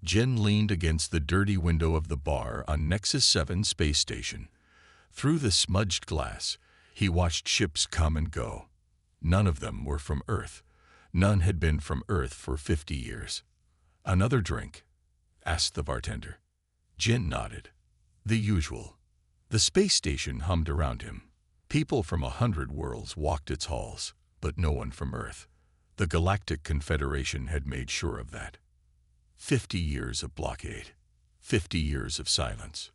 Jin leaned against the dirty window of the bar on Nexus 7 space station. Through the smudged glass, he watched ships come and go. None of them were from Earth. None had been from Earth for 50 years. "Another drink?" asked the bartender. Jin nodded. The usual. The space station hummed around him. People from 100 worlds walked its halls, but no one from Earth. The Galactic Confederation had made sure of that. 50 years of blockade. 50 years of silence.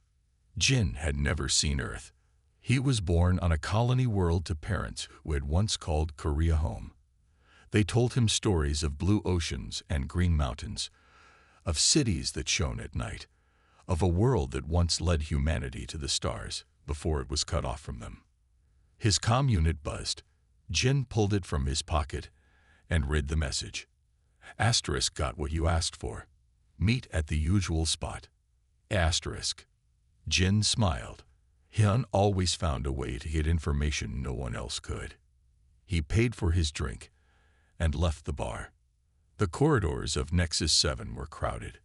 Jin had never seen Earth. He was born on a colony world to parents who had once called Korea home. They told him stories of blue oceans and green mountains, of cities that shone at night, of a world that once led humanity to the stars before it was cut off from them. His comm unit buzzed. Jin pulled it from his pocket and read the message. Asterisk got what you asked for. Meet at the usual spot. Asterisk. Jin smiled. Hyun always found a way to get information no one else could. He paid for his drink and left the bar. The corridors of Nexus 7 were crowded.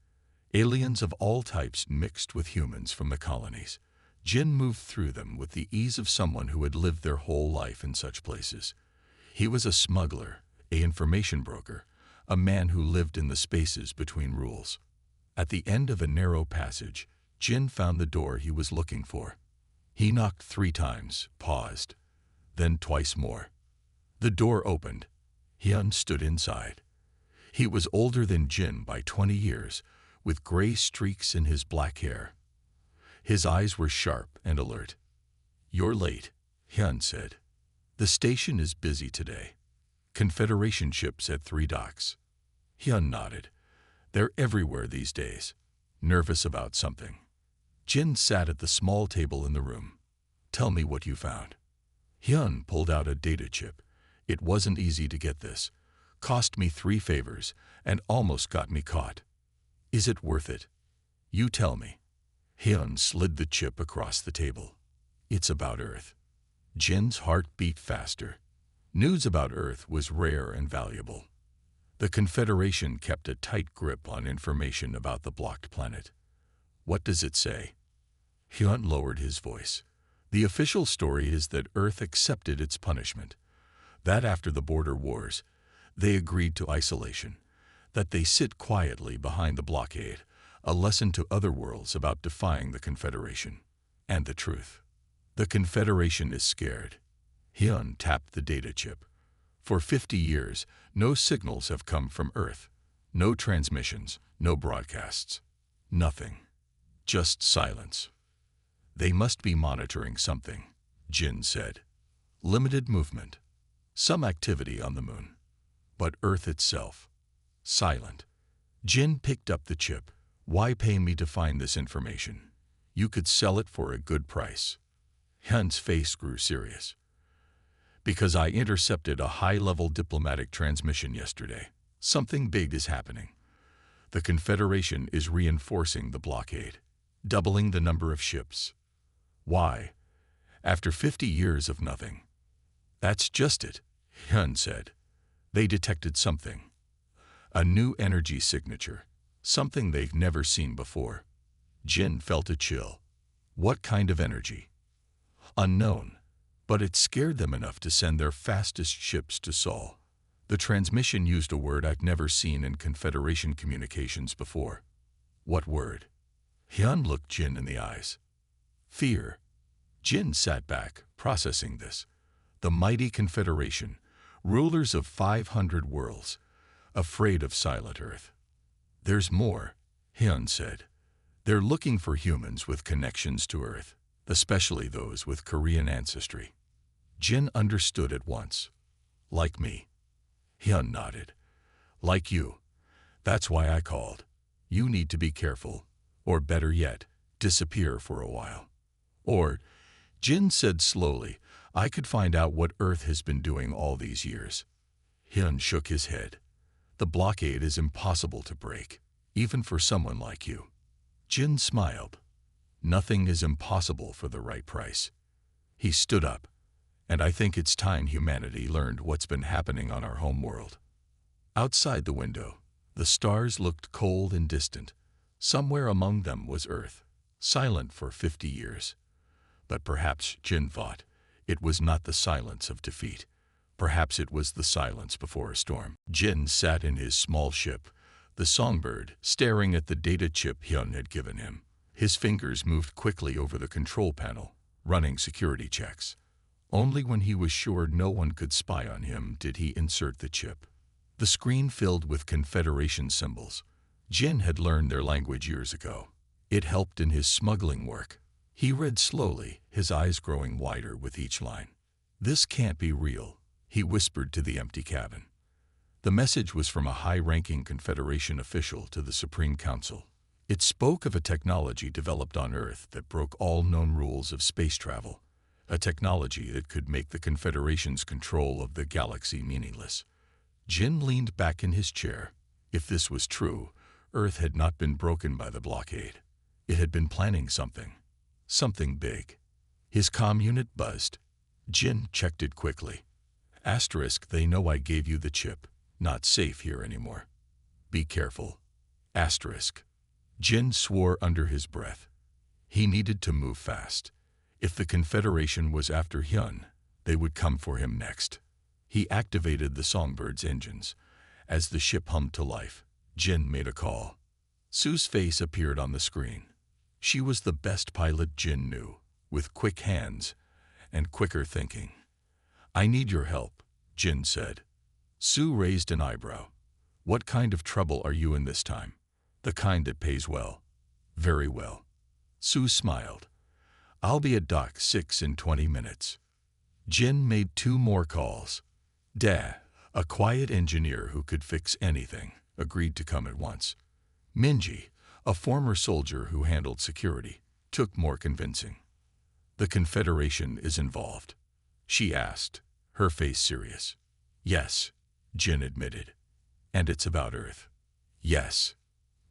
Aliens of all types mixed with humans from the colonies. Jin moved through them with the ease of someone who had lived their whole life in such places. He was a smuggler, an information broker, a man who lived in the spaces between rules. At the end of a narrow passage, Jin found the door he was looking for. He knocked 3 times, paused, then twice more. The door opened. Hyun stood inside. He was older than Jin by 20 years, with gray streaks in his black hair. His eyes were sharp and alert. "You're late," Hyun said. "The station is busy today. Confederation ships at 3 docks." Hyun nodded. "They're everywhere these days, nervous about something." Jin sat at the small table in the room. "Tell me what you found." Hyun pulled out a data chip. "It wasn't easy to get this. Cost me 3 favors and almost got me caught. Is it worth it? You tell me." Hyun slid the chip across the table. "It's about Earth." Jin's heart beat faster. News about Earth was rare and valuable. The Confederation kept a tight grip on information about the blocked planet. "What does it say?" Hyun lowered his voice. "The official story is that Earth accepted its punishment, that after the border wars, they agreed to isolation, that they sit quietly behind the blockade, a lesson to other worlds about defying the Confederation. And the truth. The Confederation is scared." Hyun tapped the data chip. "For 50 years, no signals have come from Earth. No transmissions, no broadcasts. Nothing. Just silence." "They must be monitoring something," Jin said. "Limited movement. Some activity on the moon. But Earth itself, silent." Jin picked up the chip. "Why pay me to find this information? You could sell it for a good price." Hyun's face grew serious. "Because I intercepted a high-level diplomatic transmission yesterday. Something big is happening. The Confederation is reinforcing the blockade, doubling the number of ships." "Why? After 50 years of nothing." "That's just it," Hyun said. "They detected something. A new energy signature. Something they've never seen before." Jin felt a chill. "What kind of energy?" "Unknown. But it scared them enough to send their fastest ships to Seoul. The transmission used a word I've never seen in Confederation communications before." "What word?" Hyun looked Jin in the eyes. "Fear." Jin sat back, processing this. The mighty Confederation, rulers of 500 worlds, afraid of silent Earth. "There's more," Hyun said. "They're looking for humans with connections to Earth, especially those with Korean ancestry." Jin understood at once. "Like me." Hyun nodded. "Like you. That's why I called. You need to be careful, or better yet, disappear for a while. Or," Jin said slowly, "I could find out what Earth has been doing all these years." Hyun shook his head. "The blockade is impossible to break, even for someone like you." Jin smiled. "Nothing is impossible for the right price." He stood up. "And I think it's time humanity learned what's been happening on our home world." Outside the window, the stars looked cold and distant. Somewhere among them was Earth, silent for 50 years. But perhaps, Jin thought, it was not the silence of defeat. Perhaps it was the silence before a storm. Jin sat in his small ship, the Songbird, staring at the data chip Hyun had given him. His fingers moved quickly over the control panel, running security checks. Only when he was sure no one could spy on him did he insert the chip. The screen filled with Confederation symbols. Jin had learned their language years ago. It helped in his smuggling work. He read slowly, his eyes growing wider with each line. "This can't be real," he whispered to the empty cabin. The message was from a high-ranking Confederation official to the Supreme Council. It spoke of a technology developed on Earth that broke all known rules of space travel, a technology that could make the Confederation's control of the galaxy meaningless. Jin leaned back in his chair. If this was true, Earth had not been broken by the blockade. It had been planning something big. His comm unit buzzed. Jin checked it quickly. Asterisk, they know I gave you the chip. Not safe here anymore. Be careful. Asterisk. Jin swore under his breath. He needed to move fast. If the Confederation was after Hyun, they would come for him next. He activated the Songbird's engines. As the ship hummed to life, Jin made a call. Sue's face appeared on the screen. She was the best pilot Jin knew, with quick hands and quicker thinking. "I need your help," Jin said. Sue raised an eyebrow. "What kind of trouble are you in this time?" "The kind that pays well." "Very well." Sue smiled. "I'll be at Dock 6 in 20 minutes. Jin made 2 more calls. A quiet engineer who could fix anything, agreed to come at once. Minji, a former soldier who handled security, took more convincing. "The Confederation is involved?" she asked, her face serious. "Yes," Jin admitted. "And it's about Earth?" "Yes."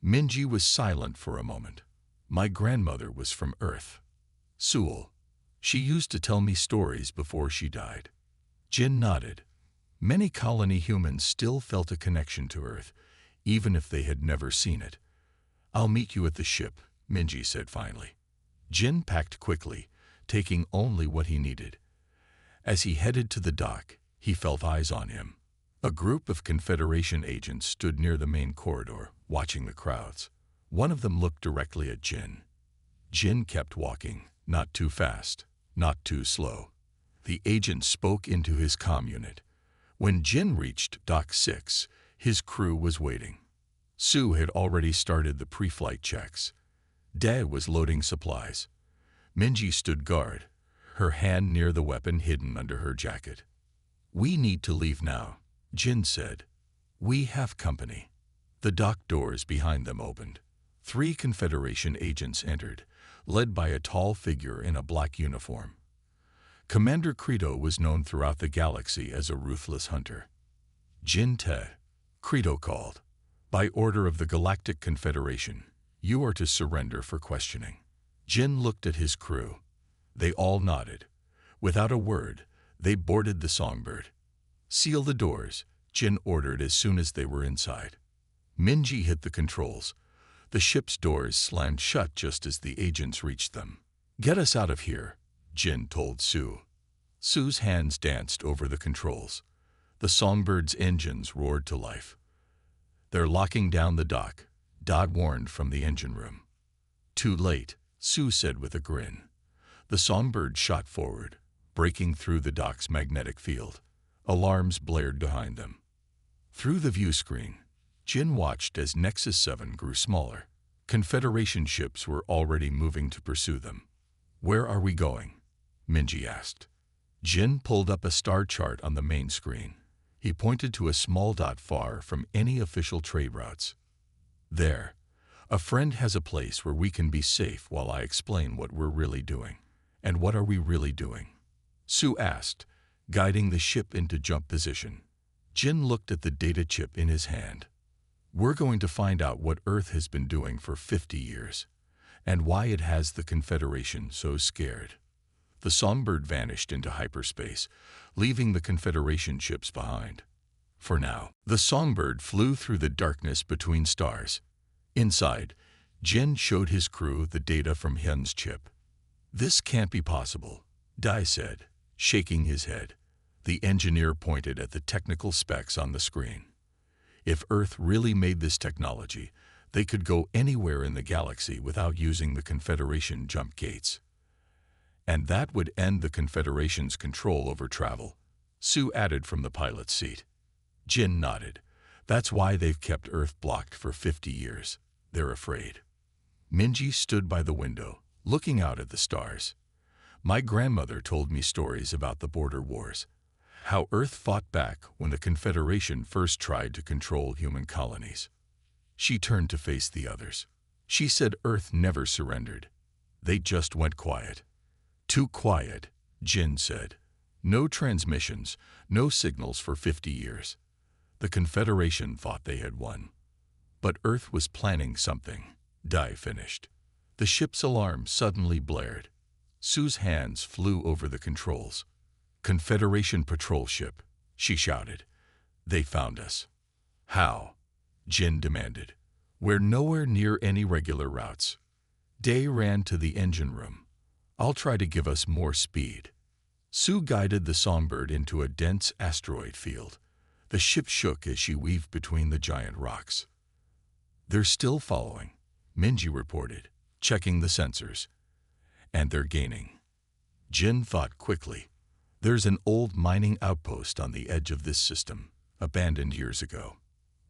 Minji was silent for a moment. "My grandmother was from Earth. Seoul. She used to tell me stories before she died." Jin nodded. Many colony humans still felt a connection to Earth, even if they had never seen it. "I'll meet you at the ship," Minji said finally. Jin packed quickly, taking only what he needed. As he headed to the dock, he felt eyes on him. A group of Confederation agents stood near the main corridor, watching the crowds. One of them looked directly at Jin. Jin kept walking, not too fast, not too slow. The agent spoke into his comm unit. When Jin reached Dock 6, his crew was waiting. Sue had already started the pre-flight checks. Dae was loading supplies. Minji stood guard, her hand near the weapon hidden under her jacket. "We need to leave now," Jin said. "We have company." The dock doors behind them opened. 3 Confederation agents entered, led by a tall figure in a black uniform. Commander Credo was known throughout the galaxy as a ruthless hunter. "Jin Te," Credo called. "By order of the Galactic Confederation, you are to surrender for questioning." Jin looked at his crew. They all nodded. Without a word, they boarded the Songbird. "Seal the doors," Jin ordered as soon as they were inside. Minji hit the controls. The ship's doors slammed shut just as the agents reached them. "Get us out of here," Jin told Sue. Sue's hands danced over the controls. The Songbird's engines roared to life. "They're locking down the dock," Dodd warned from the engine room. "Too late," Sue said with a grin. The Songbird shot forward, breaking through the dock's magnetic field. Alarms blared behind them. Through the view screen, Jin watched as Nexus 7 grew smaller. Confederation ships were already moving to pursue them. "Where are we going?" Minji asked. Jin pulled up a star chart on the main screen. He pointed to a small dot far from any official trade routes. "There. A friend has a place where we can be safe while I explain what we're really doing." "And what are we really doing?" Sue asked, guiding the ship into jump position. Jin looked at the data chip in his hand. "We're going to find out what Earth has been doing for 50 years, and why it has the Confederation so scared." The Songbird vanished into hyperspace, leaving the Confederation ships behind. For now, the Songbird flew through the darkness between stars. Inside, Jin showed his crew the data from Hyun's chip. "This can't be possible," Dai said, shaking his head. The engineer pointed at the technical specs on the screen. If Earth really made this technology, they could go anywhere in the galaxy without using the Confederation jump gates. And that would end the Confederation's control over travel, Sue added from the pilot's seat. Jin nodded. That's why they've kept Earth blocked for 50 years. They're afraid. Minji stood by the window, looking out at the stars. My grandmother told me stories about the border wars, how Earth fought back when the Confederation first tried to control human colonies. She turned to face the others. She said Earth never surrendered. They just went quiet. Too quiet, Jin said. No transmissions, no signals for 50 years. The Confederation thought they had won. But Earth was planning something, Dai finished. The ship's alarm suddenly blared. Sue's hands flew over the controls. "Confederation patrol ship," she shouted. "They found us." "How?" Jin demanded. "We're nowhere near any regular routes." Day ran to the engine room. "I'll try to give us more speed." Sue guided the Songbird into a dense asteroid field. The ship shook as she weaved between the giant rocks. "They're still following," Minji reported, checking the sensors. "And they're gaining." Jin thought quickly. "There's an old mining outpost on the edge of this system, abandoned years ago.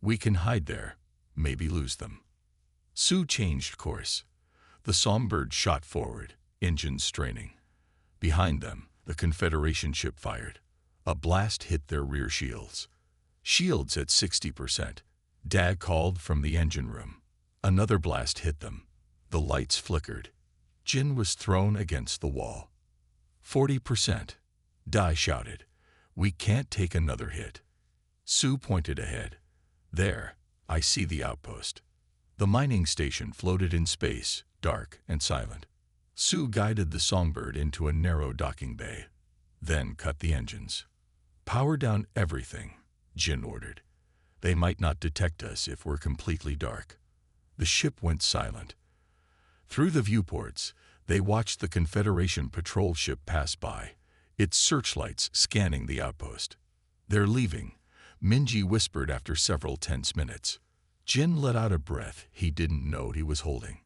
We can hide there, maybe lose them." Sue changed course. The Songbird shot forward, engines straining. Behind them, the Confederation ship fired. A blast hit their rear shields. "Shields at 60%, Dag called from the engine room. Another blast hit them. The lights flickered. Jin was thrown against the wall. 40%, Dai shouted. "We can't take another hit." Sue pointed ahead. "There, I see the outpost." The mining station floated in space, dark and silent. Sue guided the Songbird into a narrow docking bay, then cut the engines. "Power down everything," Jin ordered. "They might not detect us if we're completely dark." The ship went silent. Through the viewports, they watched the Confederation patrol ship pass by, its searchlights scanning the outpost. "They're leaving," Minji whispered after several tense minutes. Jin let out a breath he didn't know he was holding.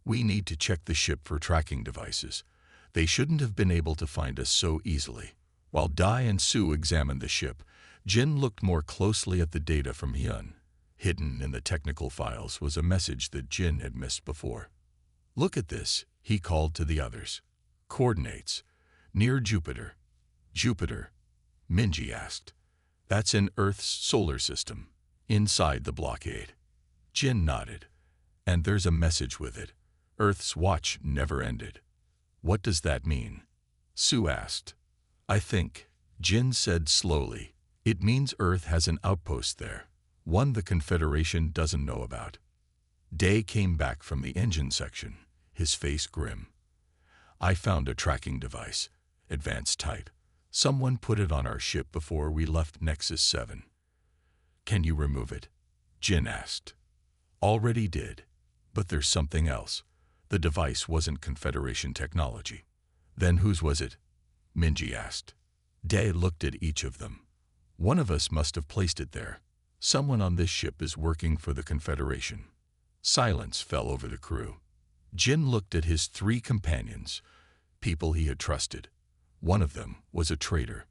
"We need to check the ship for tracking devices. They shouldn't have been able to find us so easily." While Dai and Sue examined the ship, Jin looked more closely at the data from Hyun. Hidden in the technical files was a message that Jin had missed before. "Look at this," he called to the others. "Coordinates. Near Jupiter." "Jupiter?" Minji asked. "That's in Earth's solar system, inside the blockade." Jin nodded. "And there's a message with it. Earth's watch never ended." "What does that mean?" Sue asked. "I think," Jin said slowly, "it means Earth has an outpost there, one the Confederation doesn't know about." Day came back from the engine section, his face grim. "I found a tracking device, advanced type. Someone put it on our ship before we left Nexus 7. "Can you remove it?" Jin asked. "Already did. But there's something else. The device wasn't Confederation technology." "Then whose was it?" Minji asked. Day looked at each of them. "One of us must have placed it there. Someone on this ship is working for the Confederation." Silence fell over the crew. Jin looked at his three companions, people he had trusted. One of them was a traitor.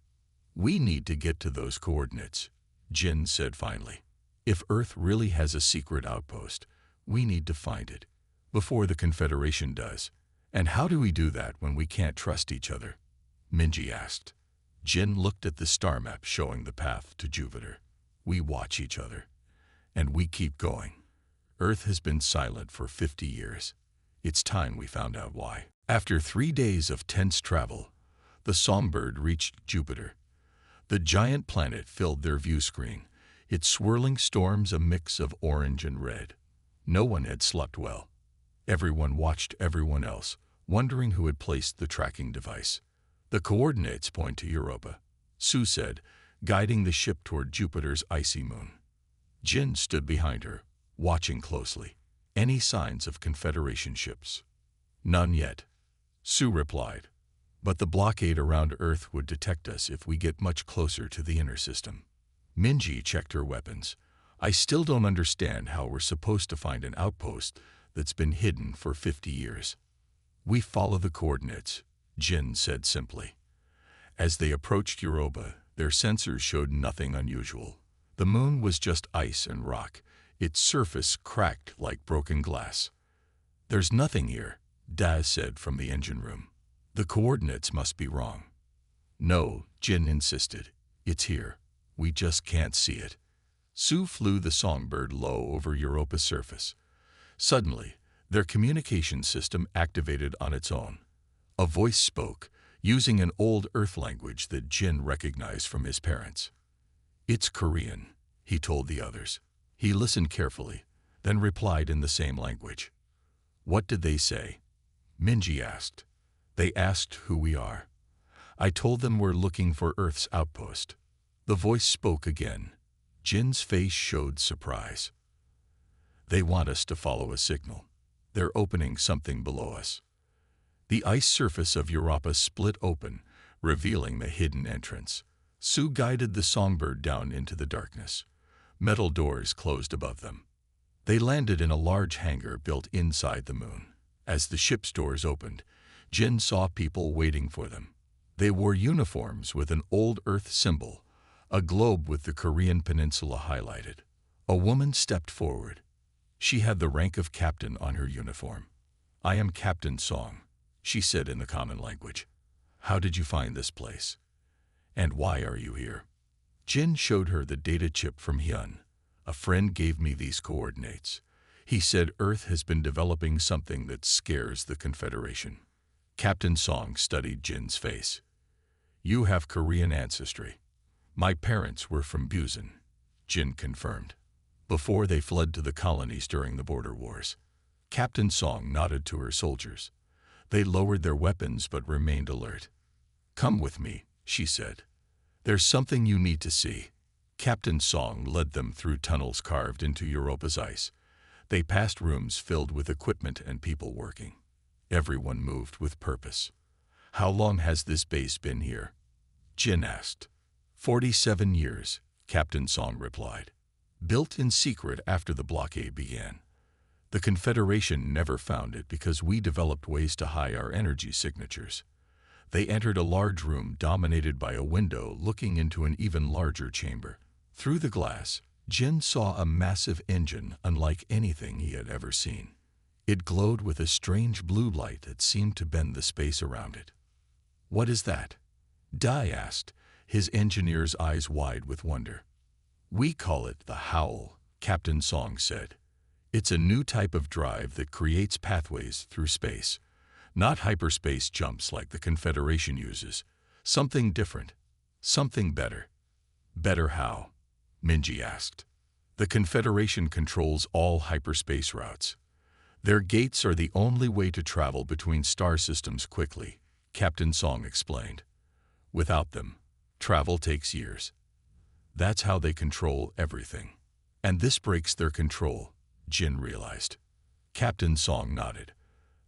"We need to get to those coordinates," Jin said finally. "If Earth really has a secret outpost, we need to find it, before the Confederation does." "And how do we do that when we can't trust each other?" Minji asked. Jin looked at the star map showing the path to Jupiter. "We watch each other. And we keep going. Earth has been silent for 50 years. It's time we found out why." After 3 days of tense travel, the Songbird reached Jupiter. The giant planet filled their view screen, its swirling storms a mix of orange and red. No one had slept well. Everyone watched everyone else, wondering who had placed the tracking device. "The coordinates point to Europa," Sue said, guiding the ship toward Jupiter's icy moon. Jin stood behind her, watching closely. Any signs of Confederation ships? None yet, Sue replied. But the blockade around Earth would detect us if we get much closer to the inner system. Minji checked her weapons. I still don't understand how we're supposed to find an outpost that's been hidden for 50 years. We follow the coordinates, Jin said simply. As they approached Europa, their sensors showed nothing unusual. The moon was just ice and rock, its surface cracked like broken glass. There's nothing here, Daz said from the engine room. The coordinates must be wrong. No, Jin insisted. It's here. We just can't see it. Sue flew the songbird low over Europa's surface. Suddenly, their communication system activated on its own. A voice spoke, using an old Earth language that Jin recognized from his parents. It's Korean, he told the others. He listened carefully, then replied in the same language. What did they say? Minji asked. They asked who we are. I told them we're looking for Earth's outpost. The voice spoke again. Jin's face showed surprise. They want us to follow a signal. They're opening something below us. The ice surface of Europa split open, revealing the hidden entrance. Sue guided the songbird down into the darkness. Metal doors closed above them. They landed in a large hangar built inside the moon. As the ship's doors opened, Jin saw people waiting for them. They wore uniforms with an old Earth symbol, a globe with the Korean peninsula highlighted. A woman stepped forward. She had the rank of captain on her uniform. I am Captain Song, she said in the common language. How did you find this place? And why are you here? Jin showed her the data chip from Hyun. A friend gave me these coordinates. He said Earth has been developing something that scares the Confederation. Captain Song studied Jin's face. You have Korean ancestry. My parents were from Busan, Jin confirmed, before they fled to the colonies during the border wars. Captain Song nodded to her soldiers. They lowered their weapons but remained alert. Come with me, she said. There's something you need to see. Captain Song led them through tunnels carved into Europa's ice. They passed rooms filled with equipment and people working. Everyone moved with purpose. How long has this base been here? Jin asked. 47 years, Captain Song replied. Built in secret after the blockade began. The Confederation never found it because we developed ways to hide our energy signatures. They entered a large room dominated by a window looking into an even larger chamber. Through the glass, Jin saw a massive engine unlike anything he had ever seen. It glowed with a strange blue light that seemed to bend the space around it. What is that? Dai asked, his engineer's eyes wide with wonder. We call it the Howl, Captain Song said. It's a new type of drive that creates pathways through space. Not hyperspace jumps like the Confederation uses. Something different. Something better. Better how? Minji asked. The Confederation controls all hyperspace routes. Their gates are the only way to travel between star systems quickly, Captain Song explained. Without them, travel takes years. That's how they control everything. And this breaks their control, Jin realized. Captain Song nodded.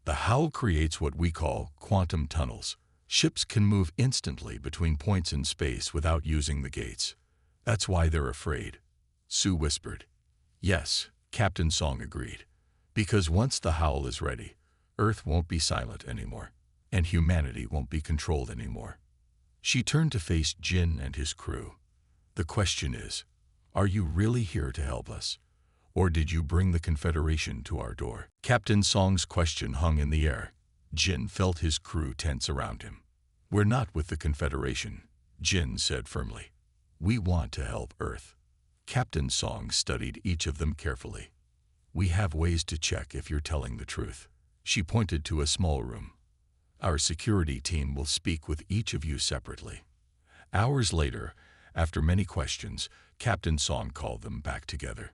The Howl creates what we call quantum tunnels. Ships can move instantly between points in space without using the gates. That's why they're afraid, Sue whispered. Yes, Captain Song agreed. Because once the Howl is ready, Earth won't be silent anymore, and humanity won't be controlled anymore. She turned to face Jin and his crew. The question is, are you really here to help us? Or did you bring the Confederation to our door? Captain Song's question hung in the air. Jin felt his crew tense around him. We're not with the Confederation, Jin said firmly. We want to help Earth. Captain Song studied each of them carefully. We have ways to check if you're telling the truth. She pointed to a small room. Our security team will speak with each of you separately. Hours later, after many questions, Captain Song called them back together.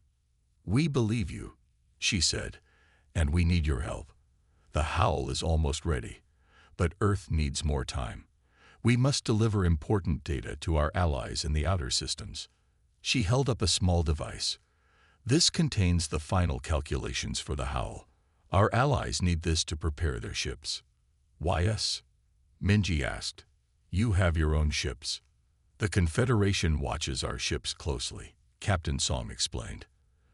We believe you, she said, and we need your help. The Howl is almost ready, but Earth needs more time. We must deliver important data to our allies in the outer systems. She held up a small device. This contains the final calculations for the Howl. Our allies need this to prepare their ships. Why us? Minji asked. You have your own ships. The Confederation watches our ships closely, Captain Song explained.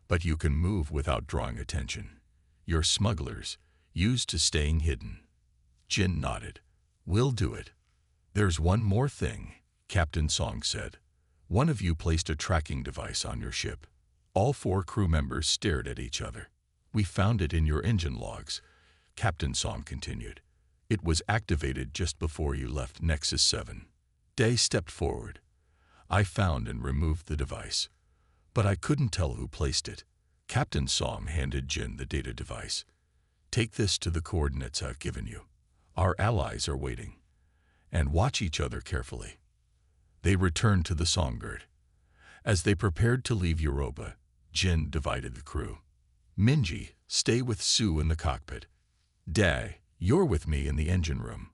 But you can move without drawing attention. You're smugglers, used to staying hidden. Jin nodded. We'll do it. There's one more thing, Captain Song said. One of you placed a tracking device on your ship. All 4 crew members stared at each other. We found it in your engine logs, Captain Song continued. It was activated just before you left Nexus 7. Day stepped forward. I found and removed the device, but I couldn't tell who placed it. Captain Song handed Jin the data device. Take this to the coordinates I've given you. Our allies are waiting. And watch each other carefully. They returned to the Songbird. As they prepared to leave Europa, Jin divided the crew. Minji, stay with Sue in the cockpit. Dae, you're with me in the engine room.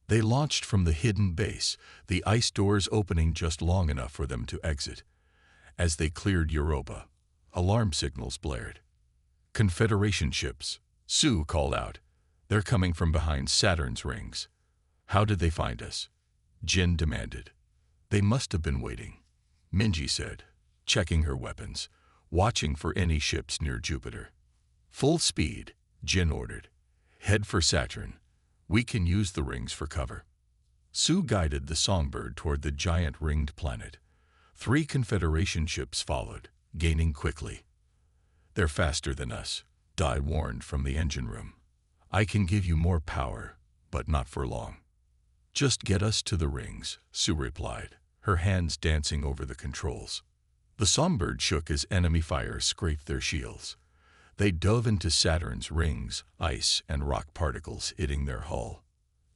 They launched from the hidden base, the ice doors opening just long enough for them to exit. As they cleared Europa, alarm signals blared. Confederation ships, Sue called out. They're coming from behind Saturn's rings. How did they find us? Jin demanded. They must have been waiting, Minji said, checking her weapons, watching for any ships near Jupiter. Full speed, Jin ordered. Head for Saturn. We can use the rings for cover. Sue guided the Songbird toward the giant ringed planet. 3 Confederation ships followed, gaining quickly. They're faster than us, Dae warned from the engine room. I can give you more power, but not for long. Just get us to the rings, Sue replied, her hands dancing over the controls. The Songbird shook as enemy fire scraped their shields. They dove into Saturn's rings, ice and rock particles hitting their hull.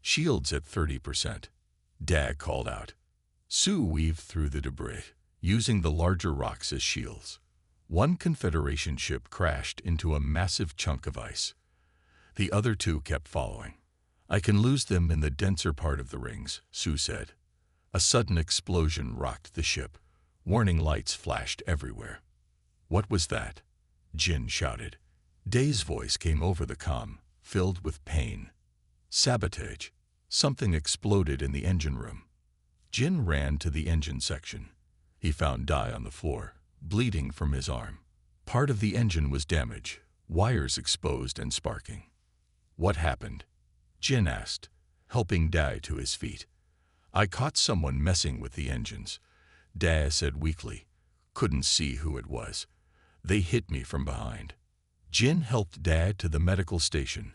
Shields at 30%. Dae called out. Sue weaved through the debris, using the larger rocks as shields. 1 Confederation ship crashed into a massive chunk of ice. The other 2 kept following. I can lose them in the denser part of the rings, Sue said. A sudden explosion rocked the ship. Warning lights flashed everywhere. What was that? Jin shouted. Dae's voice came over the comm, filled with pain. Sabotage. Something exploded in the engine room. Jin ran to the engine section. He found Dae on the floor, bleeding from his arm. Part of the engine was damaged, wires exposed and sparking. What happened? Jin asked, helping Dae to his feet. I caught someone messing with the engines, Dae said weakly. Couldn't see who it was. They hit me from behind. Jin helped Dae to the medical station,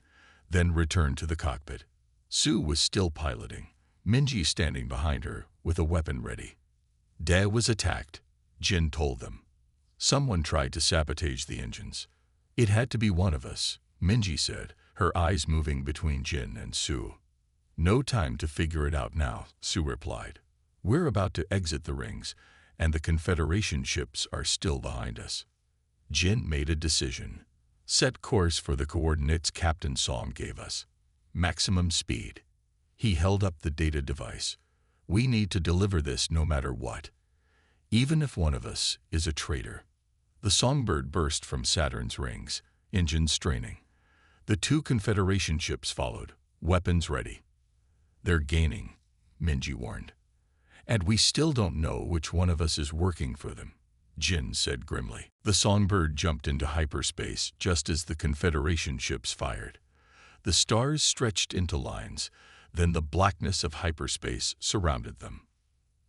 then returned to the cockpit. Sue was still piloting, Minji standing behind her with a weapon ready. Dae was attacked, Jin told them. Someone tried to sabotage the engines. It had to be one of us, Minji said, her eyes moving between Jin and Sue. No time to figure it out now, Sue replied. We're about to exit the rings, and the Confederation ships are still behind us. Jin made a decision. Set course for the coordinates Captain Song gave us. Maximum speed. He held up the data device. We need to deliver this no matter what. Even if one of us is a traitor. The Songbird burst from Saturn's rings, engines straining. The 2 Confederation ships followed, weapons ready. They're gaining, Minji warned. And we still don't know which one of us is working for them, Jin said grimly. The Songbird jumped into hyperspace just as the Confederation ships fired. The stars stretched into lines, then the blackness of hyperspace surrounded them.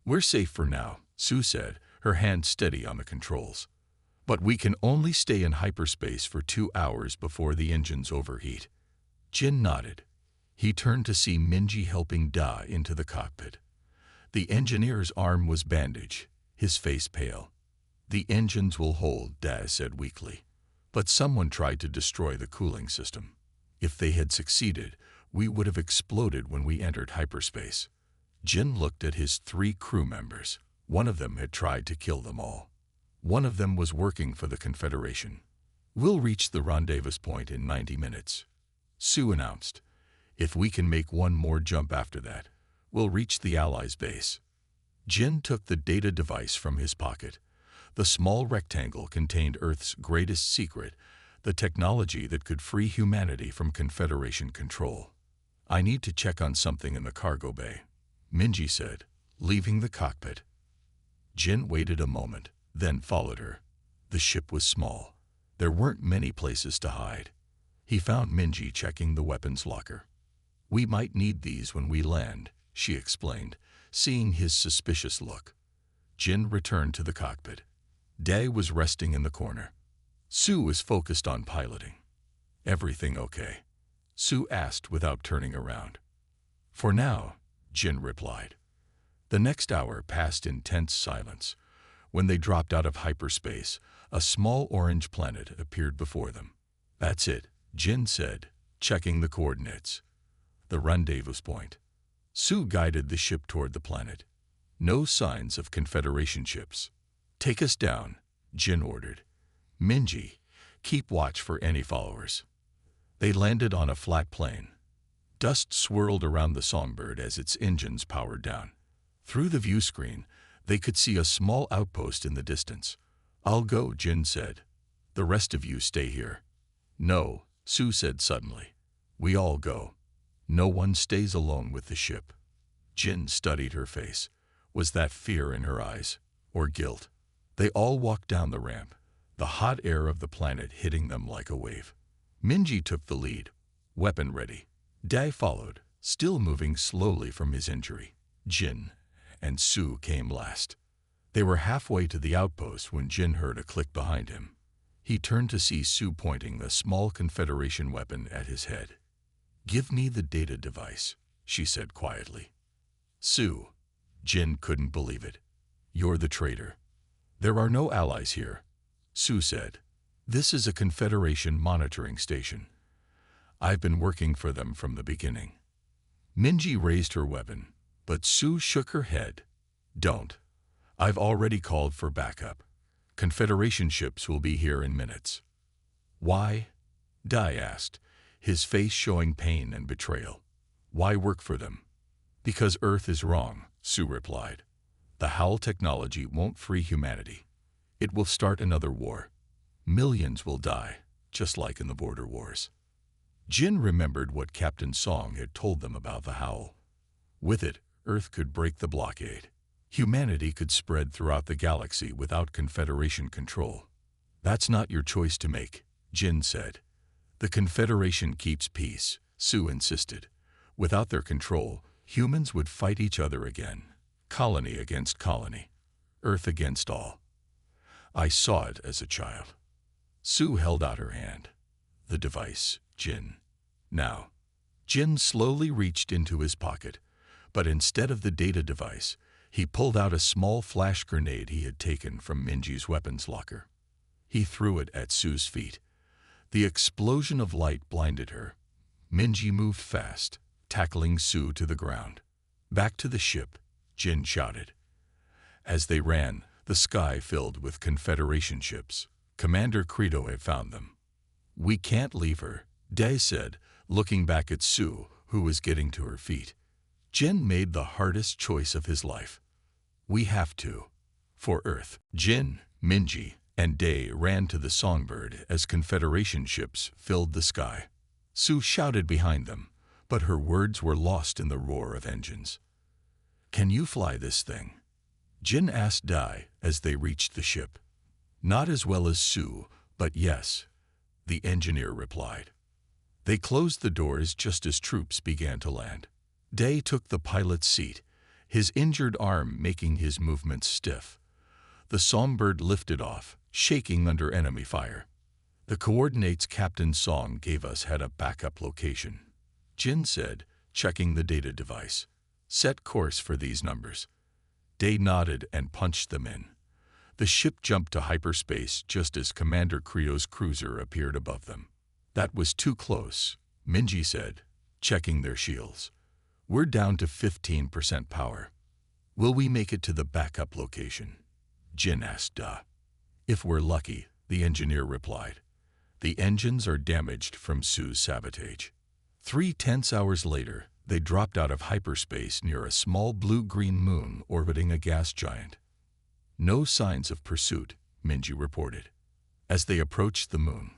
We're safe for now, Sue said, her hand steady on the controls. But we can only stay in hyperspace for 2 hours before the engines overheat. Jin nodded. He turned to see Minji helping Dae into the cockpit. The engineer's arm was bandaged, his face pale. The engines will hold, Dae said weakly. But someone tried to destroy the cooling system. If they had succeeded, we would have exploded when we entered hyperspace. Jin looked at his 3 crew members. One of them had tried to kill them all. One of them was working for the Confederation. We'll reach the rendezvous point in 90 minutes, Sue announced. If we can make one more jump after that, we'll reach the Allies' base. Jin took the data device from his pocket. The small rectangle contained Earth's greatest secret, the technology that could free humanity from Confederation control. "I need to check on something in the cargo bay," Minji said, leaving the cockpit. Jin waited a moment, then followed her. The ship was small. There weren't many places to hide. He found Minji checking the weapons locker. "We might need these when we land," she explained, seeing his suspicious look. Jin returned to the cockpit. Dae was resting in the corner. Sue was focused on piloting. "Everything okay?" Sue asked without turning around. "For now," Jin replied. The next hour passed in tense silence. When they dropped out of hyperspace, a small orange planet appeared before them. "That's it," Jin said, checking the coordinates. "The rendezvous point." Sue guided the ship toward the planet. No signs of Confederation ships. "Take us down," Jin ordered. "Minji, keep watch for any followers." They landed on a flat plain. Dust swirled around the Songbird as its engines powered down. Through the view screen, they could see a small outpost in the distance. "I'll go," Jin said. "The rest of you stay here." "No," Sue said suddenly. "We all go. No one stays alone with the ship." Jin studied her face. Was that fear in her eyes, or guilt? They all walked down the ramp, the hot air of the planet hitting them like a wave. Minji took the lead, weapon ready. Dae followed, still moving slowly from his injury. Jin and Sue came last. They were halfway to the outpost when Jin heard a click behind him. He turned to see Sue pointing the small Confederation weapon at his head. "Give me the data device," she said quietly. "Sue," Jin couldn't believe it. "You're the traitor." "There are no allies here," Sue said. "This is a Confederation monitoring station. I've been working for them from the beginning." Minji raised her weapon, but Sue shook her head. "Don't. I've already called for backup. Confederation ships will be here in minutes." "Why?" Dae asked, his face showing pain and betrayal. "Why work for them?" "Because Earth is wrong," Sue replied. "The Howl technology won't free humanity. It will start another war. Millions will die, just like in the border wars." Jin remembered what Captain Song had told them about the Howl. With it, Earth could break the blockade. Humanity could spread throughout the galaxy without Confederation control. "That's not your choice to make," Jin said. "The Confederation keeps peace," Sue insisted. "Without their control, humans would fight each other again. Colony against colony. Earth against all. I saw it as a child." Sue held out her hand. "The device, Jin. Now." Jin slowly reached into his pocket, but instead of the data device, he pulled out a small flash grenade he had taken from Minji's weapons locker. He threw it at Sue's feet. The explosion of light blinded her. Minji moved fast, tackling Sue to the ground. "Back to the ship," Jin shouted. As they ran, the sky filled with Confederation ships. Commander Credo had found them. "We can't leave her," Dae said, looking back at Sue, who was getting to her feet. Jin made the hardest choice of his life. "We have to. For Earth." Jin, Minji, and Dae ran to the Songbird as Confederation ships filled the sky. Sue shouted behind them, but her words were lost in the roar of engines. "Can you fly this thing?" Jin asked Dae as they reached the ship. "Not as well as Sue, but yes," the engineer replied. They closed the doors just as troops began to land. Dae took the pilot's seat, his injured arm making his movements stiff. The Songbird lifted off, shaking under enemy fire. "The coordinates Captain Song gave us had a backup location," Jin said, checking the data device. "Set course for these numbers." Dae nodded and punched them in. The ship jumped to hyperspace just as Commander Creo's cruiser appeared above them. "That was too close," Minji said, checking their shields. "We're down to 15% power." "Will we make it to the backup location?" Jin asked Dae. "If we're lucky," the engineer replied. "The engines are damaged from Sue's sabotage." 3 tense hours later, they dropped out of hyperspace near a small blue-green moon orbiting a gas giant. No signs of pursuit, Minji reported. As they approached the moon,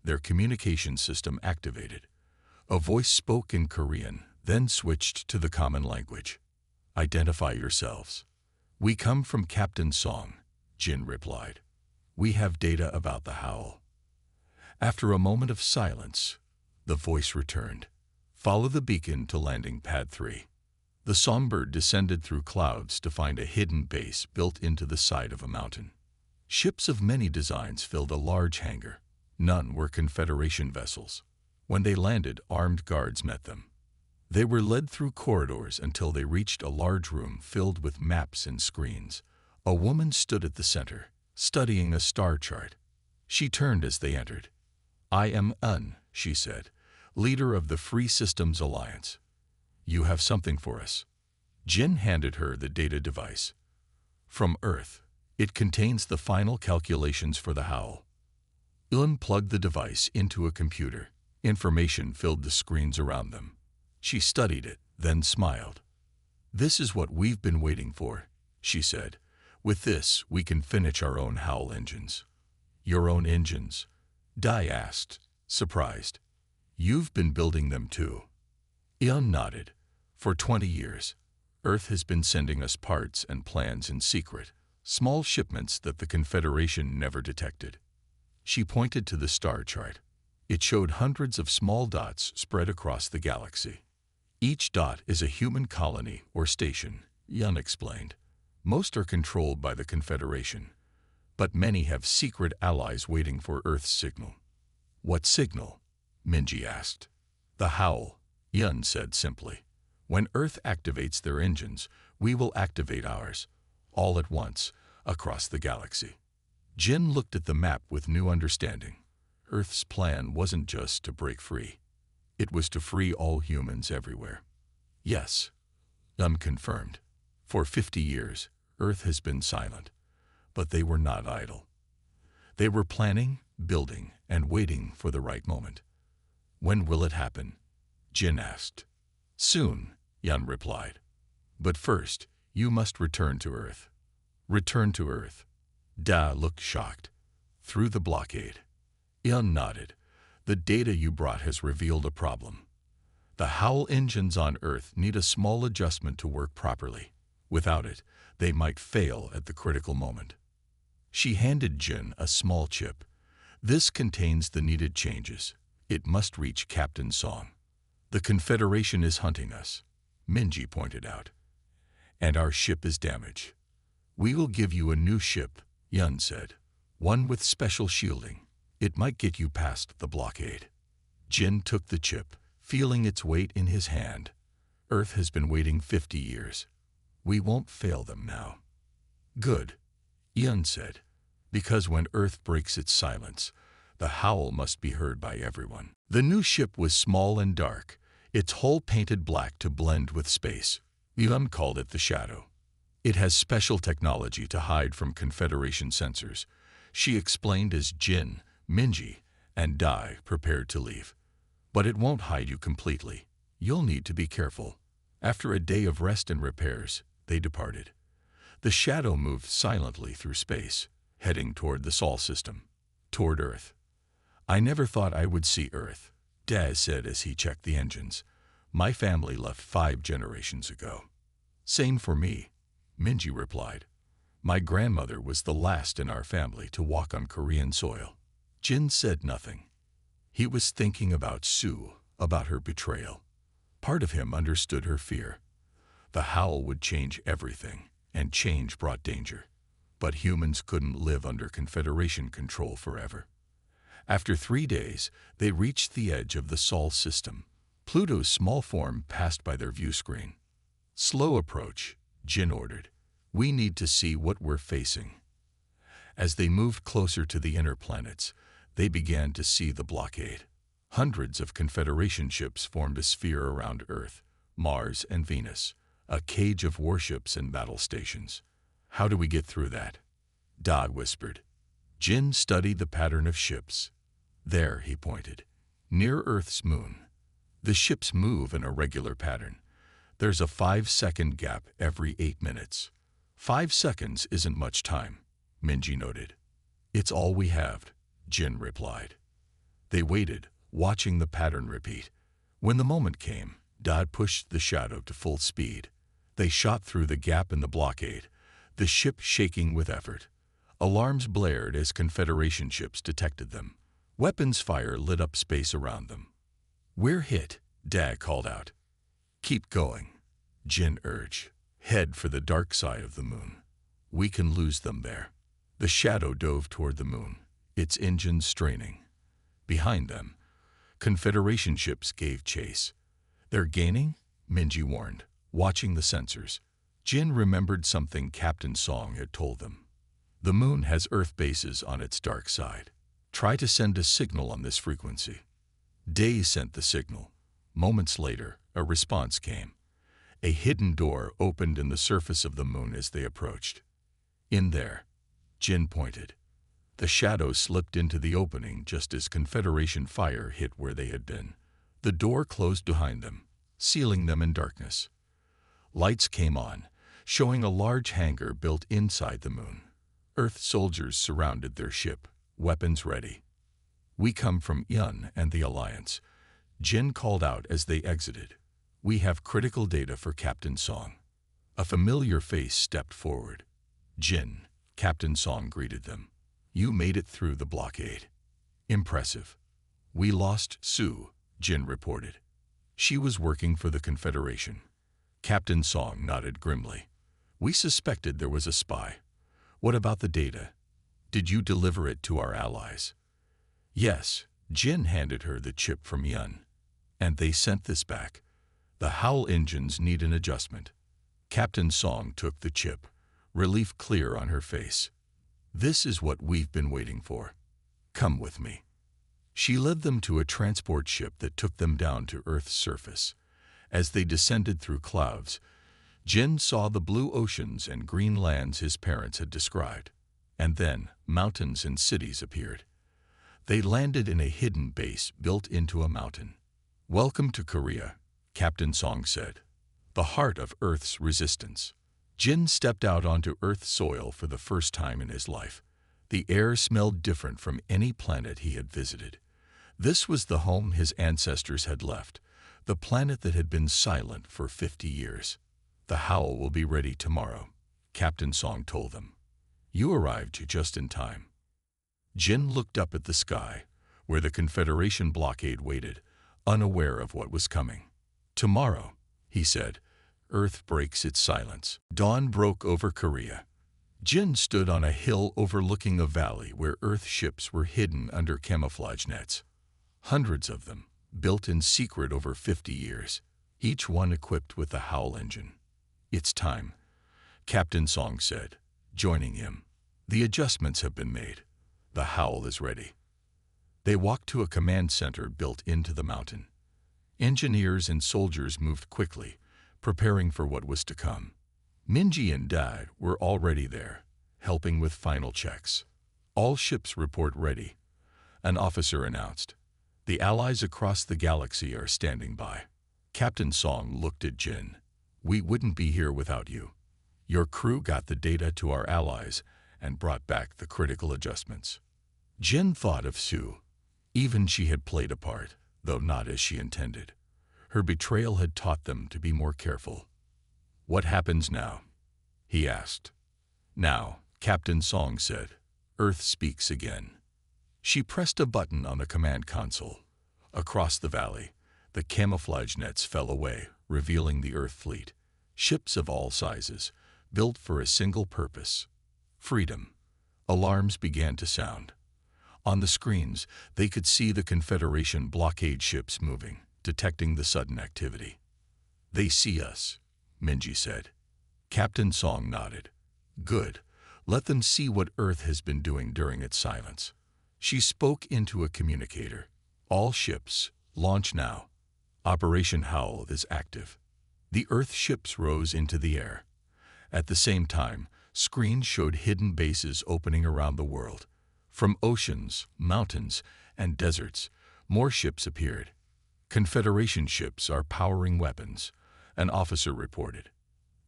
their communication system activated. A voice spoke in Korean, then switched to the common language. "Identify yourselves." "We come from Captain Song," Jin replied. "We have data about the Howl." After a moment of silence, the voice returned. "Follow the beacon to landing pad 3. The songbird descended through clouds to find a hidden base built into the side of a mountain. Ships of many designs filled a large hangar. None were Confederation vessels. When they landed, armed guards met them. They were led through corridors until they reached a large room filled with maps and screens. A woman stood at the center, studying a star chart. She turned as they entered. "I am Un," she said, "leader of the Free Systems Alliance. You have something for us." Jin handed her the data device. "From Earth. It contains the final calculations for the Howl." Un plugged the device into a computer. Information filled the screens around them. She studied it, then smiled. "This is what we've been waiting for," she said. "With this, we can finish our own Howl engines." "Your own engines?" Dai asked, surprised. "You've been building them too?" Un nodded. "For 20 years, Earth has been sending us parts and plans in secret, small shipments that the Confederation never detected." She pointed to the star chart. It showed hundreds of small dots spread across the galaxy. "Each dot is a human colony or station," Yun explained. "Most are controlled by the Confederation, but many have secret allies waiting for Earth's signal." "What signal?" Minji asked. "The Howl," Yun said simply. "When Earth activates their engines, we will activate ours, all at once, across the galaxy." Jin looked at the map with new understanding. Earth's plan wasn't just to break free. It was to free all humans everywhere. "Yes," Yun confirmed. "For 50 years, Earth has been silent. But they were not idle. They were planning, building, and waiting for the right moment." "When will it happen?" Jin asked. "Soon," Yun replied. "But first, you must return to Earth." "Return to Earth?" Da looked shocked. "Through the blockade." Yun nodded. "The data you brought has revealed a problem. The Howl engines on Earth need a small adjustment to work properly. Without it, they might fail at the critical moment." She handed Jin a small chip. "This contains the needed changes. It must reach Captain Song." "The Confederation is hunting us," Minji pointed out. "And our ship is damaged." "We will give you a new ship," Yun said. "One with special shielding. It might get you past the blockade." Jin took the chip, feeling its weight in his hand. "Earth has been waiting 50 years. We won't fail them now." "Good," Yun said, "because when Earth breaks its silence, the Howl must be heard by everyone." The new ship was small and dark, its hull painted black to blend with space. Yun called it the Shadow. "It has special technology to hide from Confederation sensors," she explained as Jin, Minji, and Dai prepared to leave. "But it won't hide you completely. You'll need to be careful." After a day of rest and repairs, they departed. The Shadow moved silently through space, heading toward the Sol system, toward Earth. "I never thought I would see Earth," Daz said as he checked the engines. "My family left 5 generations ago." "Same for me," Minji replied. "My grandmother was the last in our family to walk on Korean soil." Jin said nothing. He was thinking about Sue, about her betrayal. Part of him understood her fear. The Howl would change everything, and change brought danger. But humans couldn't live under Confederation control forever. After 3 days, they reached the edge of the Sol system. Pluto's small form passed by their view screen. "Slow approach," Jin ordered. "We need to see what we're facing." As they moved closer to the inner planets, they began to see the blockade. Hundreds of Confederation ships formed a sphere around Earth, Mars, and Venus, a cage of warships and battle stations. "How do we get through that?" Da whispered. Jin studied the pattern of ships. "There," he pointed, "near Earth's moon. The ships move in a regular pattern. There's a 5-second gap every 8 minutes. 5 seconds isn't much time," Minji noted. "It's all we have," Jin replied. They waited, watching the pattern repeat. When the moment came, Dad pushed the shadow to full speed. They shot through the gap in the blockade, the ship shaking with effort. Alarms blared as Confederation ships detected them. Weapons fire lit up space around them. "We're hit," Dad called out. "Keep going," Jin urged. "Head for the dark side of the moon. We can lose them there." The shadow dove toward the moon, its engines straining. Behind them, Confederation ships gave chase. "They're gaining," Minji warned, watching the sensors. Jin remembered something Captain Song had told them. "The moon has Earth bases on its dark side. Try to send a signal on this frequency." Day sent the signal. Moments later, a response came. A hidden door opened in the surface of the moon as they approached. "In there," Jin pointed. The shadow slipped into the opening just as Confederation fire hit where they had been. The door closed behind them, sealing them in darkness. Lights came on, showing a large hangar built inside the moon. Earth soldiers surrounded their ship, weapons ready. "We come from Yun and the Alliance," Jin called out as they exited. "We have critical data for Captain Song." A familiar face stepped forward. "Jin," Captain Song greeted them. "You made it through the blockade." "Impressive." "We lost Sue," Jin reported. "She was working for the Confederation." Captain Song nodded grimly. "We suspected there was a spy. What about the data? Did you deliver it to our allies?" "Yes," Jin handed her the chip from Yun. "And they sent this back. The Howl engines need an adjustment." Captain Song took the chip, relief clear on her face. "This is what we've been waiting for. Come with me." She led them to a transport ship that took them down to Earth's surface. As they descended through clouds, Jin saw the blue oceans and green lands his parents had described. And then mountains and cities appeared. They landed in a hidden base built into a mountain. "Welcome to Korea," Captain Song said. "The heart of Earth's resistance." Jin stepped out onto Earth's soil for the first time in his life. The air smelled different from any planet he had visited. This was the home his ancestors had left, the planet that had been silent for 50 years. "The Howl will be ready tomorrow," Captain Song told them. "You arrived just in time." Jin looked up at the sky, where the Confederation blockade waited, unaware of what was coming. "Tomorrow," he said, "Earth breaks its silence." Dawn broke over Korea. Jin stood on a hill overlooking a valley where Earth ships were hidden under camouflage nets. Hundreds of them, built in secret over 50 years, each one equipped with the Howl engine. "It's time," Captain Song said, joining him. "The adjustments have been made. The Howl is ready." They walked to a command center built into the mountain. Engineers and soldiers moved quickly, preparing for what was to come. Minji and Dad were already there, helping with final checks. "All ships report ready," an officer announced. "The allies across the galaxy are standing by." Captain Song looked at Jin. "We wouldn't be here without you. Your crew got the data to our allies and brought back the critical adjustments." Jin thought of Sue. Even she had played a part, though not as she intended. Her betrayal had taught them to be more careful. "What happens now?" he asked. "Now," Captain Song said, "Earth speaks again." She pressed a button on the command console. Across the valley, the camouflage nets fell away, revealing the Earth fleet. Ships of all sizes, built for a single purpose: freedom. Alarms began to sound. On the screens, they could see the Confederation blockade ships moving, detecting the sudden activity. "They see us," Minji said. Captain Song nodded. "Good. Let them see what Earth has been doing during its silence." She spoke into a communicator. "All ships, launch now. Operation Howl is active." The Earth ships rose into the air. At the same time, screens showed hidden bases opening around the world. From oceans, mountains, and deserts, more ships appeared. "Confederation ships are powering weapons," an officer reported.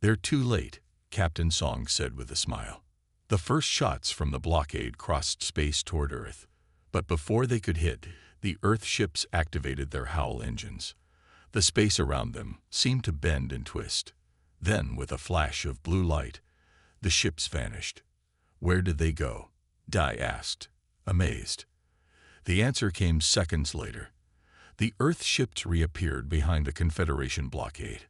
"They're too late," Captain Song said with a smile. The first shots from the blockade crossed space toward Earth, but before they could hit, the Earth ships activated their Howl engines. The space around them seemed to bend and twist. Then, with a flash of blue light, the ships vanished. Where did they go? Di asked, amazed. The answer came seconds later. The Earth ships reappeared behind the Confederation blockade.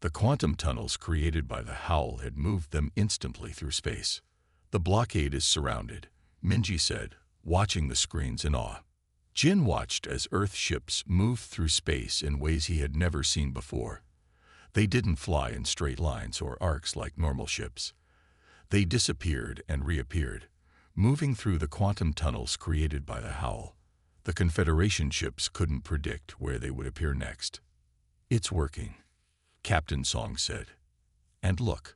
The quantum tunnels created by the Howl had moved them instantly through space. The blockade is surrounded, Minji said, watching the screens in awe. Jin watched as Earth ships moved through space in ways he had never seen before. They didn't fly in straight lines or arcs like normal ships. They disappeared and reappeared, moving through the quantum tunnels created by the Howl. The Confederation ships couldn't predict where they would appear next. "It's working," Captain Song said. And look,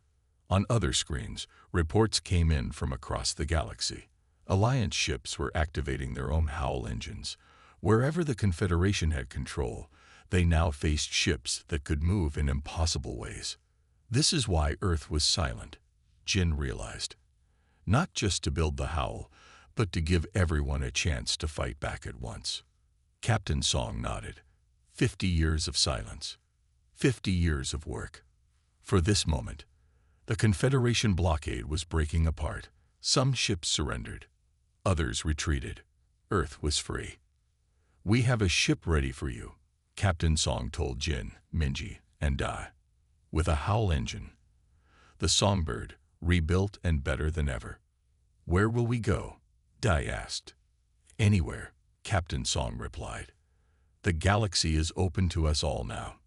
on other screens, reports came in from across the galaxy. Alliance ships were activating their own Howl engines. Wherever the Confederation had control, they now faced ships that could move in impossible ways. This is why Earth was silent, Jin realized. Not just to build the Howl, but to give everyone a chance to fight back at once. Captain Song nodded. 50 years of silence. 50 years of work. For this moment, the Confederation blockade was breaking apart. Some ships surrendered. Others retreated. Earth was free. "We have a ship ready for you," Captain Song told Jin, Minji, and Dai. With a Howl engine. The Songbird, rebuilt and better than ever. "Where will we go?" Dai asked. "Anywhere," Captain Song replied. "The galaxy is open to us all now."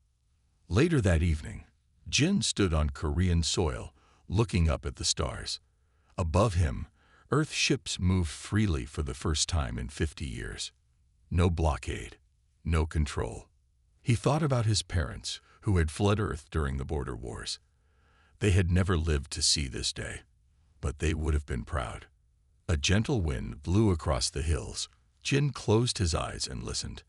Later that evening, Jin stood on Korean soil, looking up at the stars. Above him, Earth ships moved freely for the first time in 50 years. No blockade, no control. He thought about his parents, who had fled Earth during the border wars. They had never lived to see this day, but they would have been proud. A gentle wind blew across the hills. Jin closed his eyes and listened.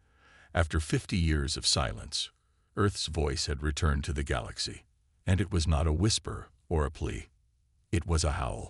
After 50 years of silence, Earth's voice had returned to the galaxy, and it was not a whisper or a plea. It was a howl.